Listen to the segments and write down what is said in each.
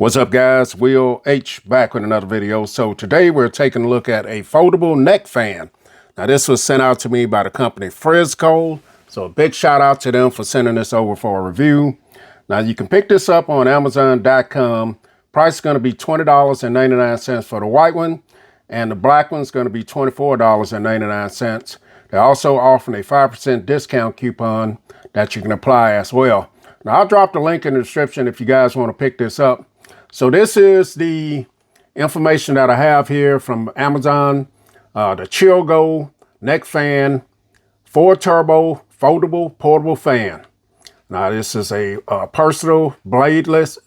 What's up, guys? Will H back with another video. So today we're taking a look at a foldable neck fan. Now this was sent out to me by the company Frizcol. So a big shout out to them for sending this over for a review. Now you can pick this up on Amazon.com. Price is going to be $20.99 for the white one. And the black one's going to be $24.99. They're also offering a 5% discount coupon that you can apply as well. Now I'll drop the link in the description if you guys want to pick this up. So this is the information that I have here from Amazon. The Chillgo Neck Fan 4-turbo foldable portable fan. Now this is a personal bladeless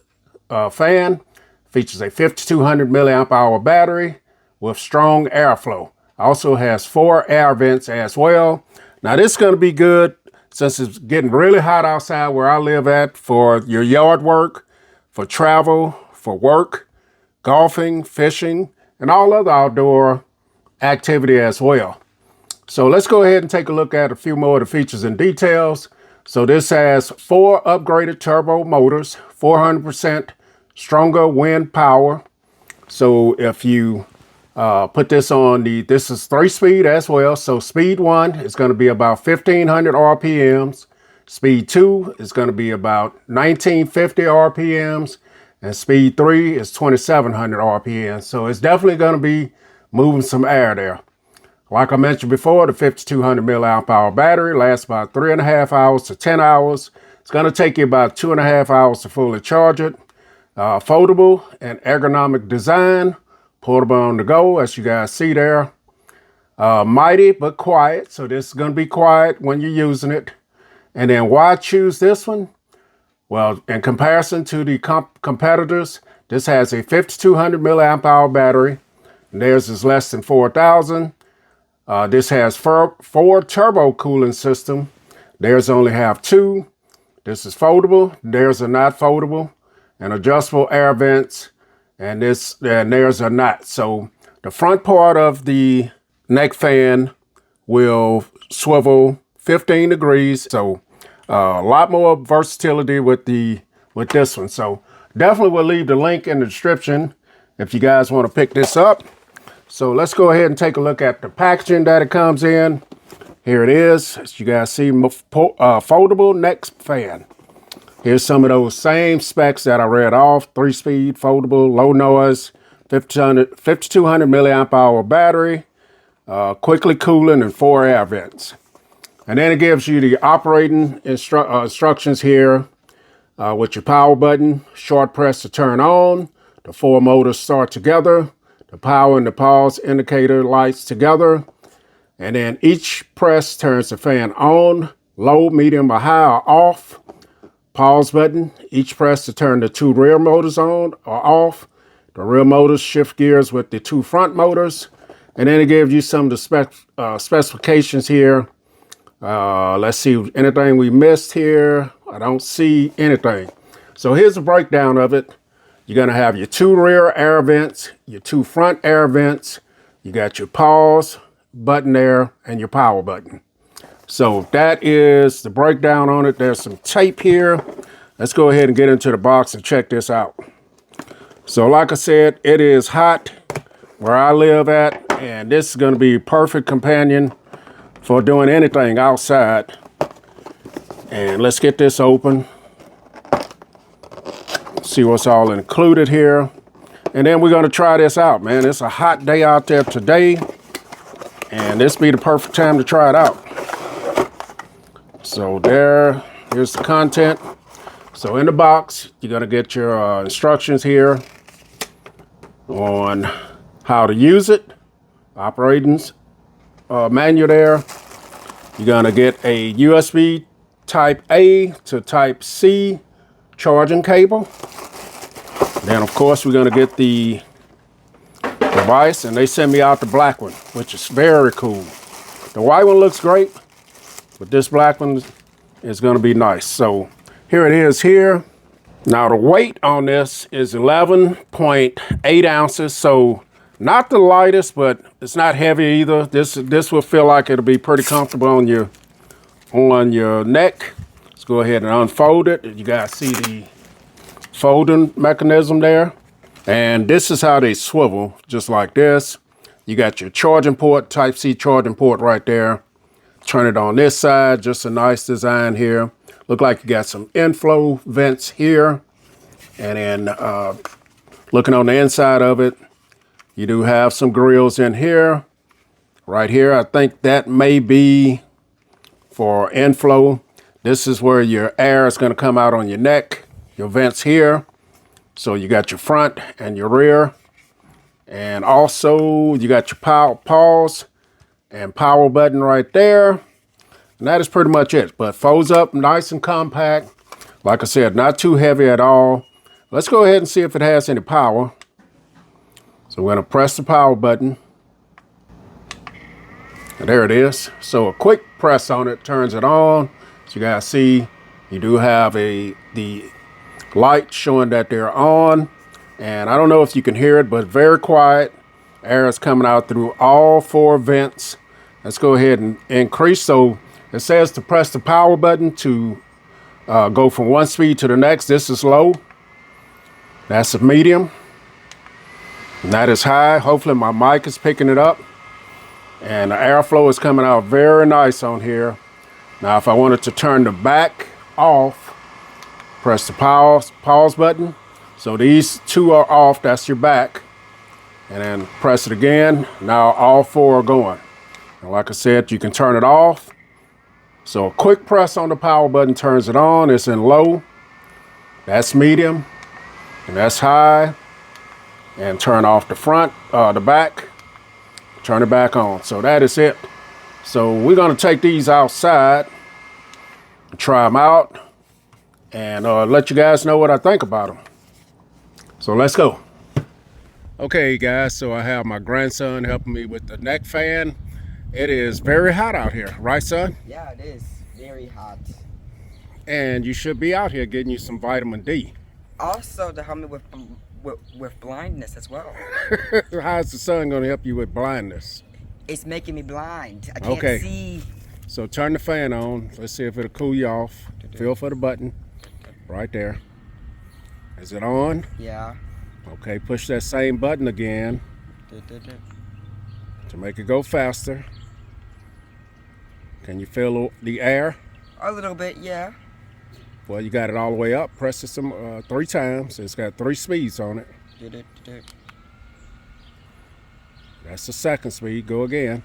fan. Features a 5200 milliamp hour battery with strong airflow. Also has 4 air vents as well. Now this is going to be good since it's getting really hot outside where I live at, for your yard work, for travel, for work, golfing, fishing, and all other outdoor activity as well. So let's go ahead and take a look at a few more of the features and details. So this has 4 upgraded turbo motors, 400% stronger wind power. So if you put this on this is 3-speed as well. So speed 1 is going to be about 1500 RPMs. Speed 2 is going to be about 1950 RPMs. And speed 3 is 2700 RPMs. So it's definitely going to be moving some air there. Like I mentioned before, the 5200 milliamp hour battery lasts about 3.5 hours to 10 hours. It's going to take you about 2.5 hours to fully charge it. Foldable and ergonomic design. Portable on the go, as you guys see there. Mighty but quiet. So this is going to be quiet when you're using it. And then why choose this one? Well, in comparison to the competitors, this has a 5200 milliamp hour battery. And theirs is less than 4,000. This has 4 turbo cooling system. Theirs only have 2. This is foldable. Theirs are not foldable. And adjustable air vents. And theirs are not. So the front part of the neck fan will swivel 15 degrees. So a lot more versatility with this one. So definitely will leave the link in the description if you guys want to pick this up. So let's go ahead and take a look at the packaging that it comes in. Here it is. As you guys see, foldable neck fan. Here's some of those same specs that I read off. 3-speed, foldable, low noise, 5200 milliamp hour battery, quickly cooling, and 4 air vents. And then it gives you the operating instructions here with your power button, short press to turn on, the 4 motors start together, the power and the pause indicator lights together, and then each press turns the fan on, low, medium, or high, or off. Pause button, each press to turn the 2 rear motors on or off. The rear motors shift gears with the 2 front motors. And then it gives you some of the specifications here. Let's see, anything we missed here? I don't see anything. So here's a breakdown of it. You're going to have your 2 rear air vents, your 2 front air vents. You got your pause button there and your power button. So that is the breakdown on it. There's some tape here. Let's go ahead and get into the box and check this out. So like I said, it is hot where I live at, and this is going to be a perfect companion for doing anything outside. And let's get this open. See what's all included here. And then we're going to try this out, man. It's a hot day out there today, and this be the perfect time to try it out. So here's the content. So in the box, you're going to get your instructions here on how to use it. Operating manual there. You're going to get a USB Type A to Type C charging cable. Then, of course, we're going to get the device, and they sent me out the black one, which is very cool. The white one looks great, but this black one is going to be nice. So here it is here. Now the weight on this is 11.8 ounces. So not the lightest, but it's not heavy either. This will feel like it'll be pretty comfortable on your neck. Let's go ahead and unfold it. You guys see folding mechanism there. And this is how they swivel, just like this. You got your charging port, Type-C charging port right there. Turn it on this side, just a nice design here. Look like you got some inflow vents here. And then looking on the inside of it, you do have some grills in here. Right here, I think that may be for inflow. This is where your air is going to come out on your neck. Your vents here. So you got your front and your rear. And also you got your pause and power button right there. And that is pretty much it. But folds up nice and compact. Like I said, not too heavy at all. Let's go ahead and see if it has any power. So we're going to press the power button. And there it is. So a quick press on it turns it on. So you guys see you do have the light showing that they're on. And I don't know if you can hear it, but very quiet. Air is coming out through all 4 vents. Let's go ahead and increase. So it says to press the power button to go from one speed to the next. This is low. That's a medium. And that is high. Hopefully my mic is picking it up. And the airflow is coming out very nice on here. Now if I wanted to turn the back off, press the pause button. So these 2 are off, that's your back. And then press it again. Now all 4 are going. And like I said, you can turn it off. So a quick press on the power button turns it on. It's in low. That's medium. And that's high. And turn off the front, the back. Turn it back on. So that is it. So we're going to take these outside and try them out. And let you guys know what I think about them. So let's go. Okay, guys, so I have my grandson helping me with the neck fan. It is very hot out here, right, son? Yeah, it is very hot. And you should be out here getting you some vitamin D. Also, to help me with blindness as well. How's the sun going to help you with blindness? It's making me blind. I can't see. So turn the fan on. Let's see if it'll cool you off. Feel for the button right there. Is it on? Yeah. Okay, push that same button again to make it go faster. Can you feel the air? A little bit, yeah. Well, you got it all the way up. Press it some 3 times. It's got 3 speeds on it. That's the second speed. Go again.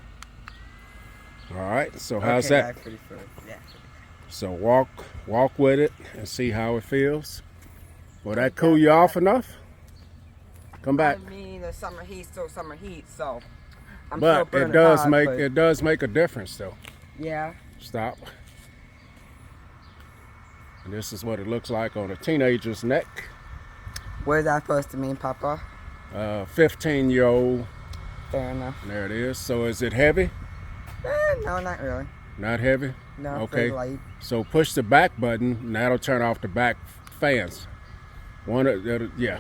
All right. So how's that? Yeah. So walk with it and see how it feels. Will that cool you off enough? Come back. I mean, the summer heat, still summer heat, so I'm but still it does hot, make but it does make a difference, though. Yeah. Stop. And this is what it looks like on a teenager's neck. What is that supposed to mean, Papa? 15-year-old. Fair enough. There it is. So is it heavy? No, not really. Not heavy? No, okay. pretty light. So push the back button, and that'll turn off the back fans. Yeah.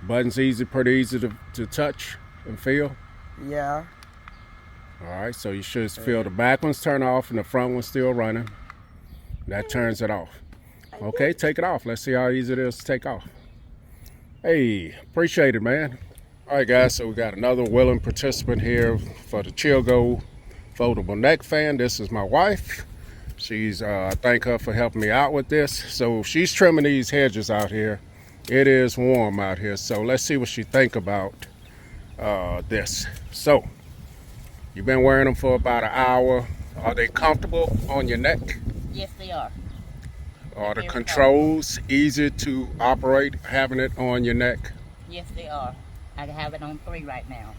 Button's pretty easy to touch and feel. Yeah. All right, so you should feel the back ones turn off and the front one's still running. That turns it off. Okay, take it off. Let's see how easy it is to take off. Hey, appreciate it, man. All right, guys, so we got another willing participant here for the Chillgo Foldable Neck Fan. This is my wife. She's, I thank her for helping me out with this. So she's trimming these hedges out here. It is warm out here, so let's see what she think about this. So, you've been wearing them for about an hour. Are they comfortable on your neck? Yes, they are. Are the controls easy to operate having it on your neck? Yes, they are. I have it on 3 right now.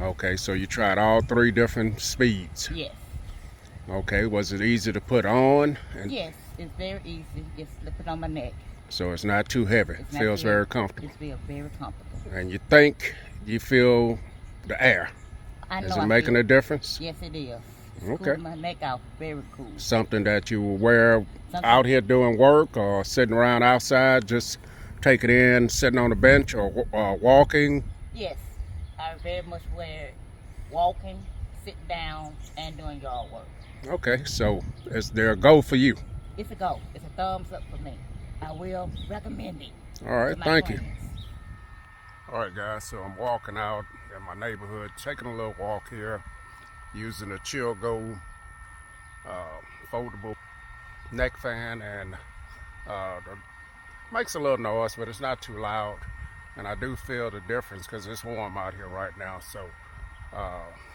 Okay, so you tried all 3 different speeds. Yes. Okay, was it easy to put on? Yes, it's very easy. Just slip it on my neck. So it's not too heavy. It feels very comfortable. It feels very comfortable. And you feel the air. I know. Is it making a difference? Yes, it is. It's okay. cooling my neck out. Very cool. Something that you will wear out here doing work or sitting around outside, just take it in, sitting on the bench or walking? Yes, I very much wear it walking, sitting down, and doing yard work. Okay, so is there a goal for you? It's a go. It's a thumbs up for me. I will recommend it. All right, to my thank you. friends. All right, guys, so I'm walking out in my neighborhood, taking a little walk here, using the Chillgo Foldable Neck Fan, and makes a little noise, but it's not too loud. And I do feel the difference because it's warm out here right now. So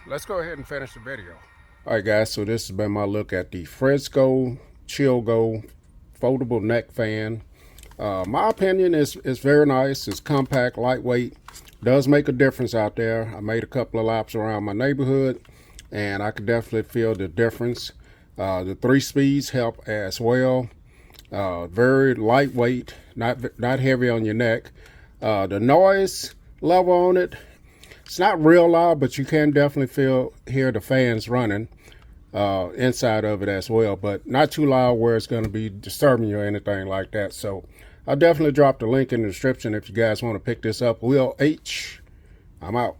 let's go ahead and finish the video. All right, guys, so this has been my look at the Frizcol Chillgo Foldable Neck Fan. My opinion is very nice. It's compact, lightweight, does make a difference out there. I made a couple of laps around my neighborhood, and I could definitely feel the difference. The 3 speeds help as well. Very lightweight, not heavy on your neck. The noise level on it, it's not real loud, but you can definitely hear the fans running inside of it as well, but not too loud where it's going to be disturbing you or anything like that. So I'll definitely drop the link in the description if you guys want to pick this up. Will H, I'm out.